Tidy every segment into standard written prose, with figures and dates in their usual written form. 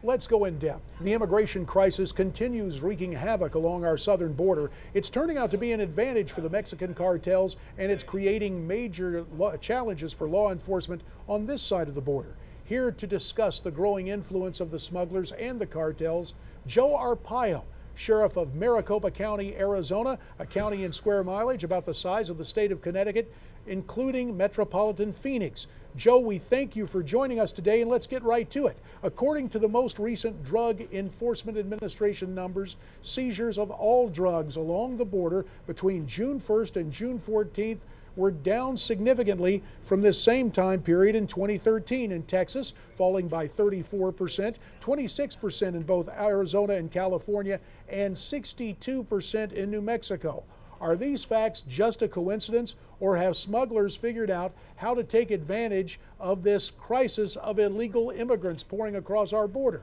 Let's go in depth. The immigration crisis continues wreaking havoc along our southern border. It's turning out to be an advantage for the Mexican cartels, and it's creating major challenges for law enforcement on this side of the border. Here to discuss the growing influence of the smugglers and the cartels, Joe Arpaio, Sheriff of Maricopa County, Arizona, a county in square mileage about the size of the state of Connecticut, including metropolitan Phoenix. Joe, we thank you for joining us today, and let's get right to it. According to the most recent Drug Enforcement Administration numbers, seizures of all drugs along the border between June 1st and June 14th were down significantly from this same time period in 2013 in Texas, falling by 34%, 26% in both Arizona and California, and 62% in New Mexico. Are these facts just a coincidence, or have smugglers figured out how to take advantage of this crisis of illegal immigrants pouring across our border?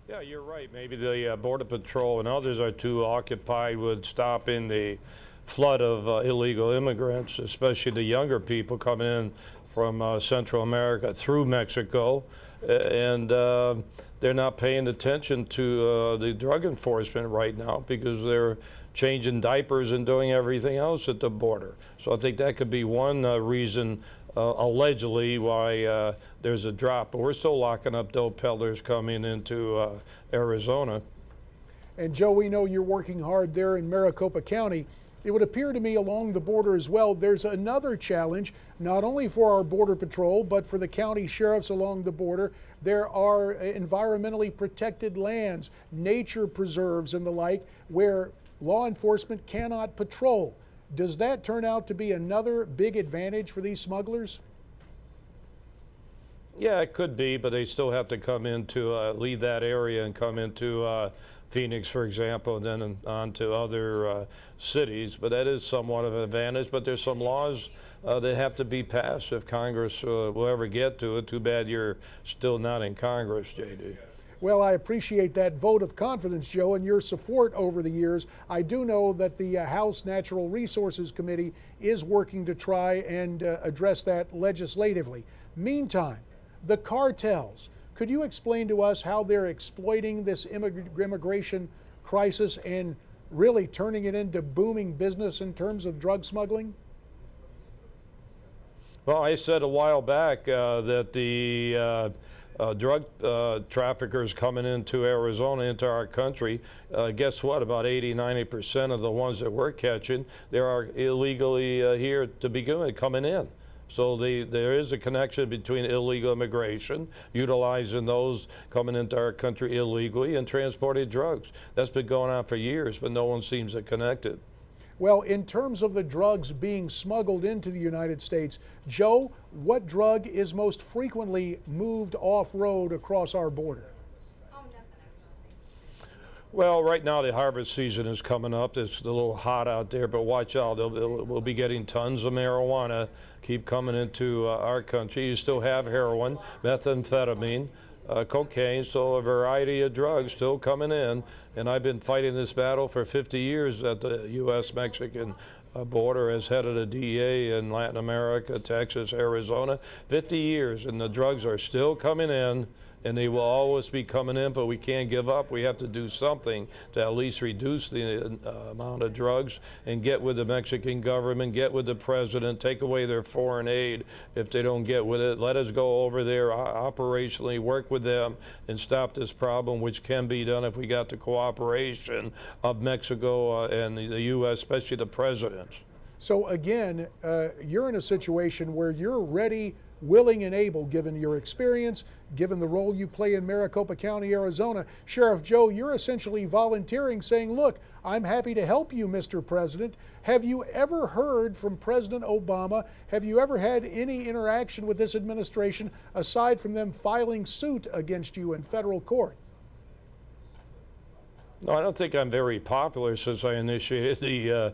Yeah, you're right. Maybe the Border Patrol and others are too occupied with stopping the flood of illegal immigrants, especially the younger people coming in from Central America through Mexico, and they're not paying attention to the drug enforcement right now because they're changing diapers and doing everything else at the border. So I think that could be one reason, allegedly, why there's a drop. But we're still locking up dope peddlers coming into Arizona. And Joe, we know you're working hard there in Maricopa County. It would appear to me along the border as well, there's another challenge, not only for our Border Patrol, but for the county sheriffs along the border. There are environmentally protected lands, nature preserves and the like, where law enforcement cannot patrol. Does that turn out to be another big advantage for these smugglers? Yeah, it could be, but they still have to come into, leave that area and come into Phoenix, for example, and then on to other cities. But that is somewhat of an advantage. But there's some laws that have to be passed if Congress will ever get to it. Too bad you're still not in Congress, J.D. Well, I appreciate that vote of confidence, Joe, and your support over the years. I do know that the House Natural Resources Committee is working to try and address that legislatively. Meantime, the cartels. Could you explain to us how they're exploiting this immigration crisis and really turning it into booming business in terms of drug smuggling? Well, I said a while back that the drug traffickers coming into Arizona, into our country, guess what? About 80–90% of the ones that we're catching, they are illegally here to begin with, coming in. So there is a connection between illegal immigration, utilizing those coming into our country illegally, and transporting drugs. That's been going on for years, but no one seems to connect it. Well, in terms of the drugs being smuggled into the United States, Joe, what drug is most frequently moved off-road across our border? Well, right now the harvest season is coming up. It's a little hot out there, but watch out. We'll be getting tons of marijuana keep coming into our country. You still have heroin, methamphetamine, cocaine, so a variety of drugs still coming in. And I've been fighting this battle for 50 years at the U.S. Mexican border as head of the DEA in Latin America, Texas, Arizona. 50 years, and the drugs are still coming in. And they will always be coming in, but we can't give up. We have to do something to at least reduce the amount of drugs and get with the Mexican government, get with the president, take away their foreign aid if they don't get with it. Let us go over there operationally, work with them, and stop this problem, which can be done if we got the cooperation of Mexico and the U.S., especially the president. So again, you're in a situation where you're ready, willing and able, given your experience, given the role you play in Maricopa County, Arizona. Sheriff Joe, you're essentially volunteering, saying, look, I'm happy to help you, Mr. President. Have you ever heard from President Obama? Have you ever had any interaction with this administration aside from them filing suit against you in federal court? No, I don't think I'm very popular since I initiated the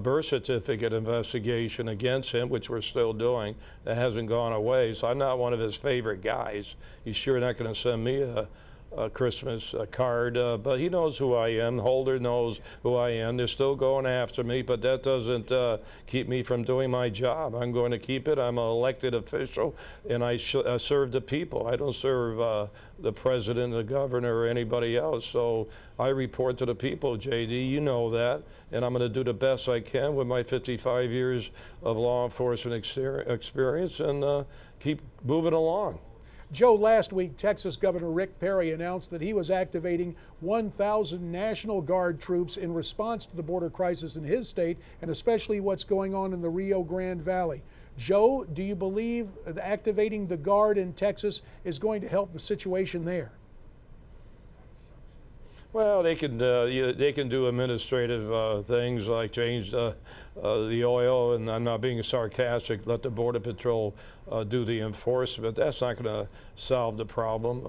birth certificate investigation against him, which we're still doing. That hasn't gone away, so I'm not one of his favorite guys. He's sure not going to send me Christmas card, but he knows who I am. Holder knows who I am. They're still going after me, but that doesn't keep me from doing my job. I'm going to keep it. I'm an elected official, and I serve the people. I don't serve the president, the governor, or anybody else. So I report to the people, JD. You know that, and I'm going to do the best I can with my 55 years of law enforcement experience and keep moving along. Joe, last week, Texas Governor Rick Perry announced that he was activating 1,000 National Guard troops in response to the border crisis in his state, and especially what's going on in the Rio Grande Valley. Joe, do you believe activating the Guard in Texas is going to help the situation there? Well, they can do administrative things like change the oil, and I'm not being sarcastic, let the Border Patrol do the enforcement. That's not going to solve the problem.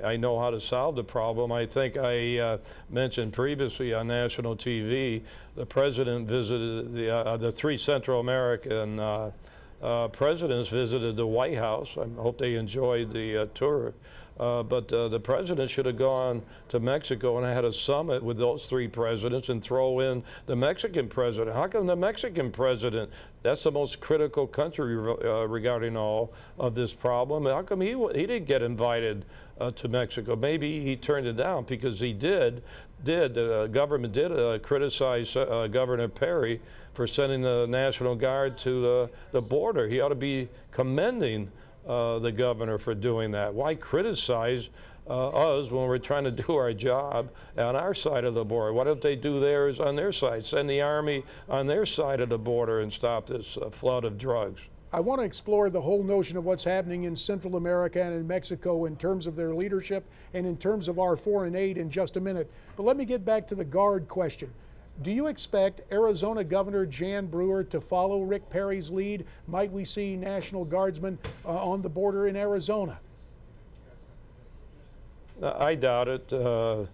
I know how to solve the problem. I think I mentioned previously on national TV, the president visited the 3 Central American presidents visited the White House. I hope they enjoyed the tour. But the president should have gone to Mexico and had a summit with those 3 presidents and throw in the Mexican president. How come the Mexican president, that's the most critical country regarding all of this problem, how come he didn't get invited to Mexico? Maybe he turned it down because the government did criticize Governor Perry for sending the National Guard to the border. He ought to be commending the governor for doing that. Why criticize us when we're trying to do our job on our side of the border? Why don't they do theirs on their side? Send the Army on their side of the border and stop this flood of drugs. I want to explore the whole notion of what's happening in Central America and in Mexico in terms of their leadership and in terms of our foreign aid in just a minute. But let me get back to the Guard question. Do you expect Arizona Governor Jan Brewer to follow Rick Perry's lead? Might we see National Guardsmen on the border in Arizona? I doubt it. I'm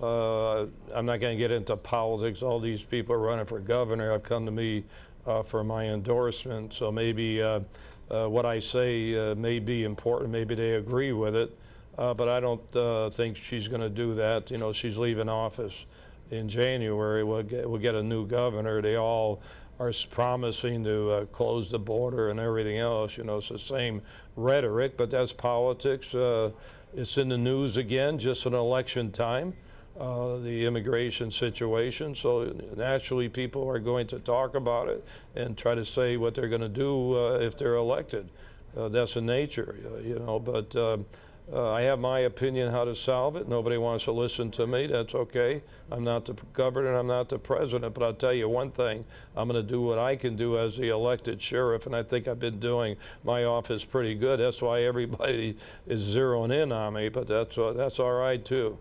not going to get into politics. All these people are running for governor have come to me for my endorsement. So maybe what I say may be important. Maybe they agree with it. But I don't think she's going to do that. You know, she's leaving office in January. We'll get a new governor. They all are promising to close the border and everything else. You know, it's the same rhetoric, but that's politics. It's in the news again, just an election time, the immigration situation. So naturally, people are going to talk about it and try to say what they're going to do if they're elected. That's the nature, you know, but I have my opinion how to solve it. Nobody wants to listen to me. That's okay. I'm not the governor, I'm not the president, but I'll tell you one thing. I'm going to do what I can do as the elected sheriff, and I think I've been doing my office pretty good. That's why everybody is zeroing in on me, but that's all right, too.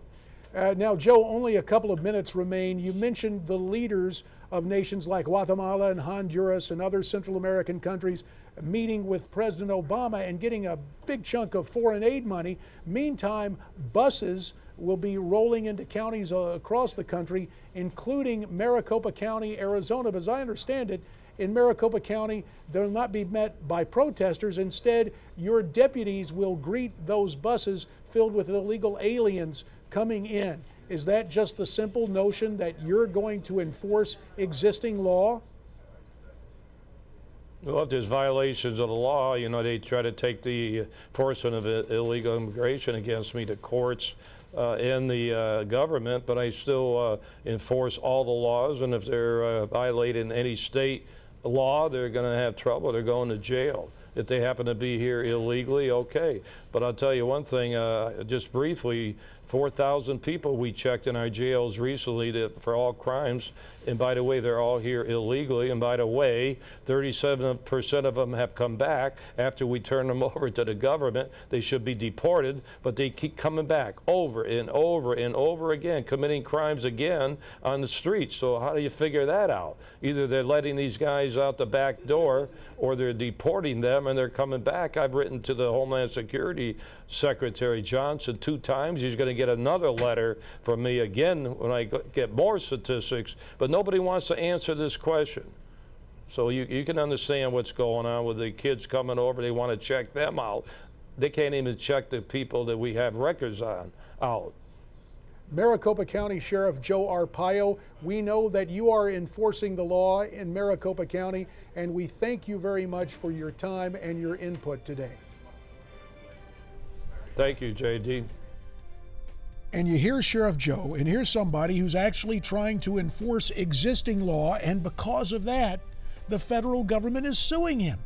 Now, Joe, only a couple of minutes remain. You mentioned the leaders of nations like Guatemala and Honduras and other Central American countries meeting with President Obama and getting a big chunk of foreign aid money. Meantime, buses will be rolling into counties across the country, including Maricopa County, Arizona. But as I understand it, in Maricopa County, they'll not be met by protesters. Instead, your deputies will greet those buses filled with illegal aliens coming in. Is that just the simple notion that you're going to enforce existing law? Well, if there's violations of the law, you know, they try to take the enforcement of illegal immigration against me to courts and the government, but I still enforce all the laws, and if they're violating any state law, they're going to have trouble. They're going to jail. If they happen to be here illegally, okay. But I'll tell you one thing, just briefly, 4,000 people we checked in our jails recently for all crimes. And by the way, they're all here illegally. And by the way, 37% of them have come back after we turn them over to the government. They should be deported, but they keep coming back over and over and over again, committing crimes again on the streets. So how do you figure that out? Either they're letting these guys out the back door or they're deporting them and they're coming back. I've written to the Homeland Security Secretary Johnson 2 times. He's going to get another letter from me again when I get more statistics, but nobody wants to answer this question. So you can understand what's going on with the kids coming over. They want to check them out. They can't even check the people that we have records on out. Maricopa County Sheriff Joe Arpaio, we know that you are enforcing the law in Maricopa County, and we thank you very much for your time and your input today. Thank you, J.D. And you hear Sheriff Joe, and here's somebody who's actually trying to enforce existing law, and because of that, the federal government is suing him.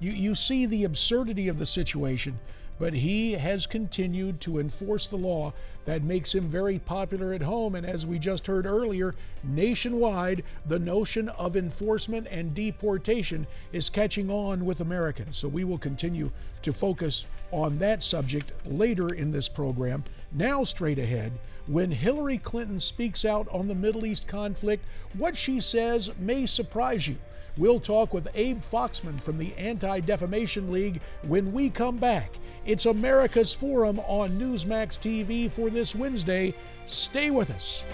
You see the absurdity of the situation, but he has continued to enforce the law that makes him very popular at home. And as we just heard earlier, nationwide, the notion of enforcement and deportation is catching on with Americans. So we will continue to focus on that subject later in this program. Now, straight ahead, when Hillary Clinton speaks out on the Middle East conflict, what she says may surprise you. We'll talk with Abe Foxman from the Anti-Defamation League when we come back. It's America's Forum on Newsmax TV for this Wednesday. Stay with us.